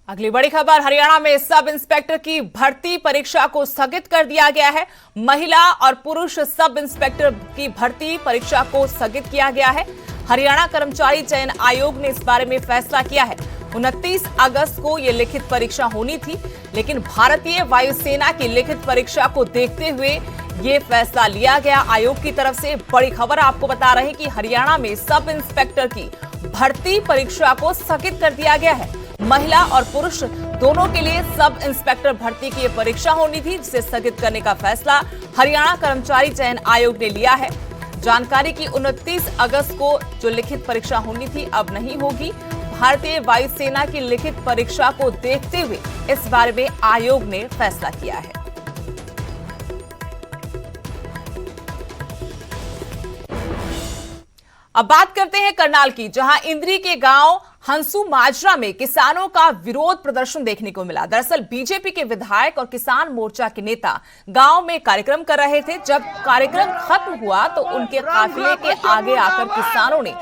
अगली बड़ी खबर, हरियाणा में सब इंस्पेक्टर की भर्ती परीक्षा को स्थगित कर दिया गया है। महिला और पुरुष सब इंस्पेक्टर की भर्ती परीक्षा को स्थगित किया गया है। हरियाणा कर्मचारी चयन आयोग ने इस बारे में फैसला किया है। 29 अगस्त को यह लिखित परीक्षा होनी थी, लेकिन भारतीय वायुसेना की लिखित परीक्षा को देखते हुए ये फैसला लिया गया। आयोग की तरफ से बड़ी खबर आपको बता रहे हैं कि हरियाणा में सब इंस्पेक्टर की भर्ती परीक्षा को स्थगित कर दिया गया है। महिला और पुरुष दोनों के लिए सब इंस्पेक्टर भर्ती की परीक्षा होनी थी, जिसे स्थगित करने का फैसला हरियाणा कर्मचारी चयन आयोग ने लिया है। जानकारी की 29 अगस्त को जो लिखित परीक्षा होनी थी अब नहीं होगी। भारतीय वायुसेना की लिखित परीक्षा को देखते हुए इस बारे में आयोग ने फैसला किया है। अब बात करते हैं करनाल की, जहां इंद्री के गांव हंसू माजरा में किसानों का विरोध प्रदर्शन देखने को मिला। दरअसल बीजेपी के विधायक और किसान मोर्चा के नेता गांव में कार्यक्रम कर रहे थे। जब कार्यक्रम खत्म हुआ तो उनके काफिले के आगे आकर किसानों ने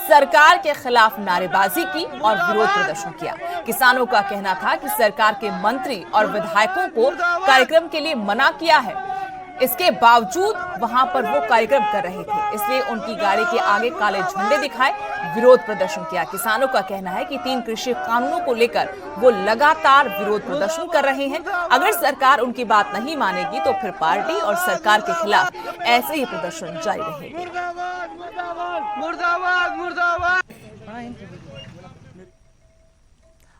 सरकार के खिलाफ नारेबाजी की और विरोध प्रदर्शन किया। किसानों का कहना था कि सरकार के मंत्री और विधायकों को कार्यक्रम के लिए मना किया है, इसके बावजूद वहां पर वो कार्यक्रम कर रहे थे, इसलिए उनकी गाड़ी के आगे काले झंडे दिखाए विरोध प्रदर्शन किया। किसानों का कहना है कि 3 कृषि कानूनों को लेकर वो लगातार विरोध प्रदर्शन कर रहे हैं। अगर सरकार उनकी बात नहीं मानेगी तो फिर पार्टी और सरकार के खिलाफ ऐसे ही प्रदर्शन जारी रहेंगे।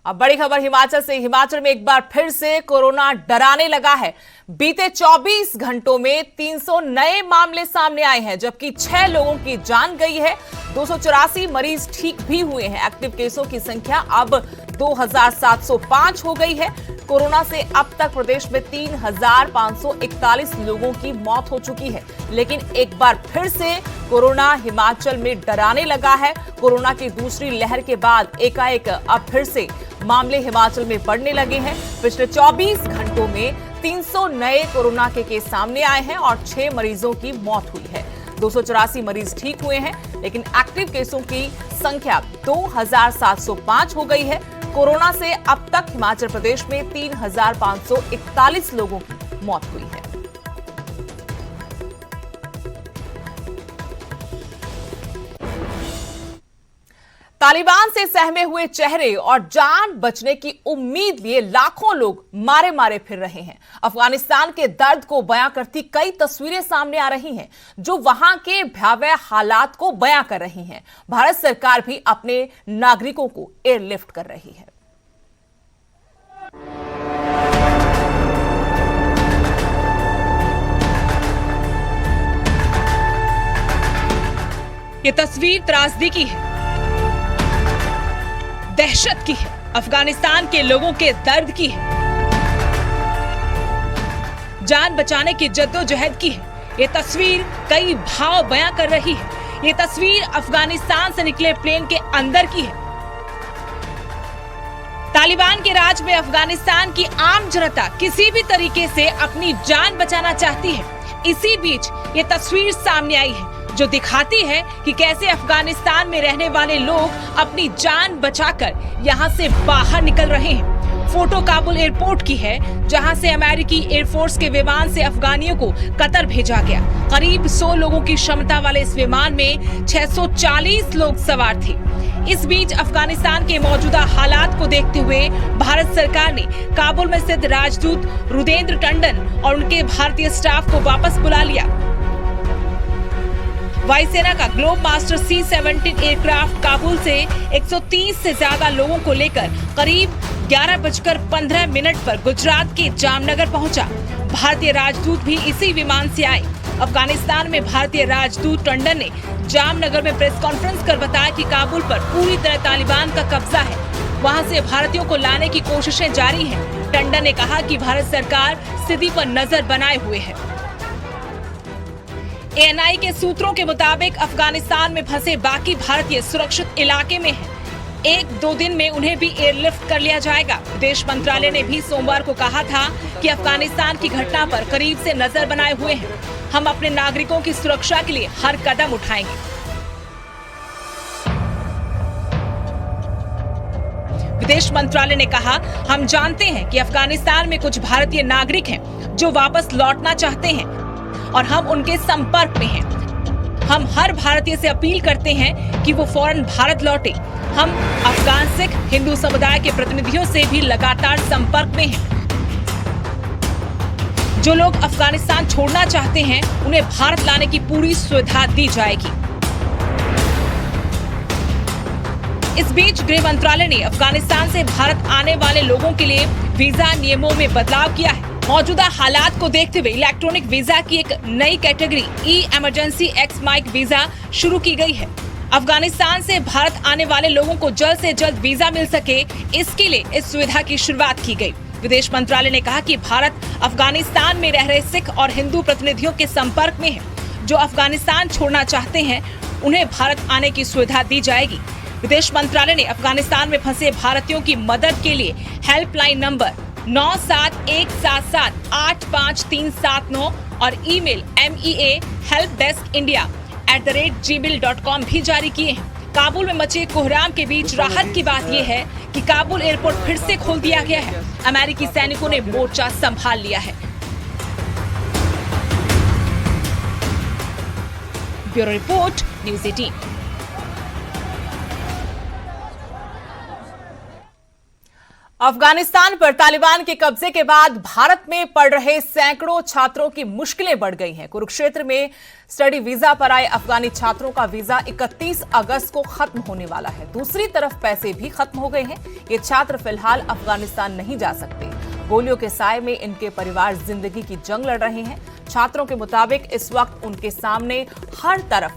अब बड़ी खबर हिमाचल से। हिमाचल में एक बार फिर से कोरोना डराने लगा है। बीते 24 घंटों में 300 नए मामले सामने आए हैं, जबकि 6 लोगों की जान गई है। 284 मरीज ठीक भी हुए हैं। एक्टिव केसों की संख्या अब 2705 हो गई है। कोरोना से अब तक प्रदेश में 3541 लोगों की मौत हो चुकी है। लेकिन एक बार फिर से कोरोना हिमाचल में डराने लगा है। कोरोना की दूसरी लहर के बाद एकाएक अब फिर से मामले हिमाचल में बढ़ने लगे हैं। पिछले 24 घंटों में 300 नए कोरोना के केस सामने आए हैं और 6 मरीजों की मौत हुई है। 284 मरीज ठीक हुए हैं, लेकिन एक्टिव केसों की संख्या 2705 हो गई है। कोरोना से अब तक हिमाचल प्रदेश में 3541 लोगों की मौत हुई है। तालिबान से सहमे हुए चेहरे और जान बचने की उम्मीद लिए लाखों लोग मारे मारे फिर रहे हैं। अफगानिस्तान के दर्द को बयां करती कई तस्वीरें सामने आ रही हैं, जो वहां के भयावह हालात को बयां कर रही हैं। भारत सरकार भी अपने नागरिकों को एयरलिफ्ट कर रही है। ये तस्वीर त्रासदी की है, दहशत की है, अफगानिस्तान के लोगों के दर्द की है, जान बचाने की जद्दोजहद की है। ये तस्वीर कई भाव बयां कर रही है। ये तस्वीर अफगानिस्तान से निकले प्लेन के अंदर की है। तालिबान के राज में अफगानिस्तान की आम जनता किसी भी तरीके से अपनी जान बचाना चाहती है। इसी बीच ये तस्वीर सामने आई है, जो दिखाती है कि कैसे अफगानिस्तान में रहने वाले लोग अपनी जान बचाकर यहां से बाहर निकल रहे हैं। फोटो काबुल एयरपोर्ट की है, जहां से अमेरिकी एयरफोर्स के विमान से अफगानियों को कतर भेजा गया। करीब 100 लोगों की क्षमता वाले इस विमान में 640 लोग सवार थे। इस बीच अफगानिस्तान के मौजूदा हालात को देखते हुए भारत सरकार ने काबुल में स्थित राजदूत रुदेंद्र टंडन और उनके भारतीय स्टाफ को वापस बुला लिया। वायुसेना का globe master C-17 aircraft Kabul से 130 से ज्यादा लोगों को लेकर करीब 11:15 पर गुजरात के जामनगर पहुंचा। भारतीय राजदूत भी इसी विमान से आए। अफगानिस्तान में भारतीय राजदूत टंडन ने जामनगर में प्रेस कॉन्फ्रेंस कर बताया कि काबुल पर पूरी तरह तालिबान का कब्जा है। वहां से भारतीयों को लाने की कोशिशें जारी हैं। टंडन ने कहा कि भारत सरकार स्थिति पर नजर बनाए हुए है। ANI के सूत्रों के मुताबिक अफगानिस्तान में फंसे बाकी भारतीय सुरक्षित इलाके में हैं। 1-2 दिन में उन्हें भी एयरलिफ्ट कर लिया जाएगा। विदेश मंत्रालय ने भी सोमवार को कहा था कि अफगानिस्तान की घटना पर करीब से नजर बनाए हुए हैं। हम अपने नागरिकों की सुरक्षा के लिए हर कदम उठाएंगे। विदेश मंत्रालय ने कहा, हम जानते हैं कि अफगानिस्तान में कुछ भारतीय नागरिक हैं जो वापस लौटना चाहते हैं और हम उनके संपर्क में हैं। हम हर भारतीय से अपील करते हैं कि वो फौरन भारत लौटे। हम अफगान सिख हिंदू समुदाय के प्रतिनिधियों से भी लगातार संपर्क में हैं। जो लोग अफगानिस्तान छोड़ना चाहते हैं उन्हें भारत लाने की पूरी सुविधा दी जाएगी। इस बीच गृह मंत्रालय ने अफगानिस्तान से भारत आने वाले लोगों के लिए वीजा नियमों में बदलाव किया है। मौजूदा हालात को देखते हुए इलेक्ट्रॉनिक वीजा की एक नई category E emergency X misc visa शुरू की गई है। अफगानिस्तान से भारत आने वाले लोगों को जल्द से जल्द वीजा मिल सके, इसके लिए इस सुविधा की शुरुआत की गई। विदेश मंत्रालय ने कहा कि भारत अफगानिस्तान में रह रहे सिख और हिंदू प्रतिनिधियों के संपर्क में है। जो अफगानिस्तान छोड़ना चाहते हैं उन्हें भारत आने की सुविधा दी जाएगी। विदेश मंत्रालय ने अफगानिस्तान में फंसे भारतीयों की मदद के लिए हेल्पलाइन नंबर 9717785379 और ईमेल meahelpdeskindia@gmail.com भी जारी किए हैं। काबुल में मचे कोहराम के बीच राहत की बात यह है कि काबुल एयरपोर्ट फिर से खोल दिया गया है। अमेरिकी सैनिकों ने मोर्चा संभाल लिया है। Bureau report, news 18। अफगानिस्तान पर तालिबान के कब्जे के बाद भारत में पढ़ रहे सैकड़ों छात्रों की मुश्किलें बढ़ गई हैं। कुरुक्षेत्र में स्टडी वीजा पर आए अफगानी छात्रों का वीजा 31 अगस्त को खत्म होने वाला है। दूसरी तरफ पैसे भी खत्म हो गए हैं। ये छात्र फिलहाल अफगानिस्तान नहीं जा सकते। गोलियों के साए में इनके परिवार जिंदगी की जंग लड़ रहे हैं। छात्रों के मुताबिक इस वक्त उनके सामने हर तरफ